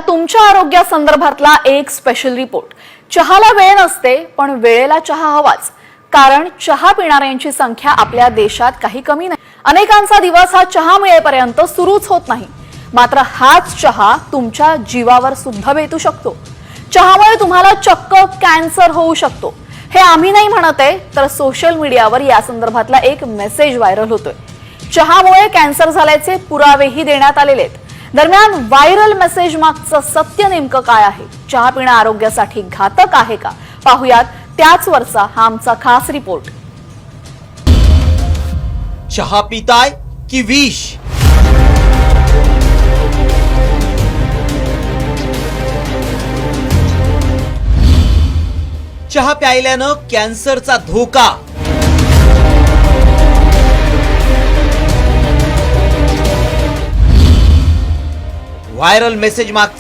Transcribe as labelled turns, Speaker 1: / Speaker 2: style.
Speaker 1: तुमच्या आरोग्यासंदर्भातला एक special report. चहाला वेळ नसते पण वेळेला चहा हवाच, कारण चहा पिणाऱ्यांची संख्या आपल्या देशात काही कमी नाही। अनेकांचा दिवस हा चहा मिळेपर्यंत सुरूच होत नाही, मात्र हाच चहा तुमच्या जीवावर सुद्धा बेतू शकतो। चहामुळे तुम्हाला चक्क कॅन्सर होऊ शकतो। हे आम्ही नाही म्हणत आहे, तर सोशल मीडियावर या संदर्भातला एक मेसेज व्हायरल होतोय। चहामुळे कॅन्सर झाल्याचे पुरावेही देण्यात आलेले आहेत। दरम्यान व्हायरल मेसेज मागचं सत्य नेमकं काय आहे? चहा पिणं आरोग्यासाठी घातक आहे का? पाहुयात त्याच वरचा हा आमचा खास रिपोर्ट।
Speaker 2: चहा पिताय की विष? चहा प्यायल्यानं कॅन्सरचा धोका। व्हायरल मेसेज मागचं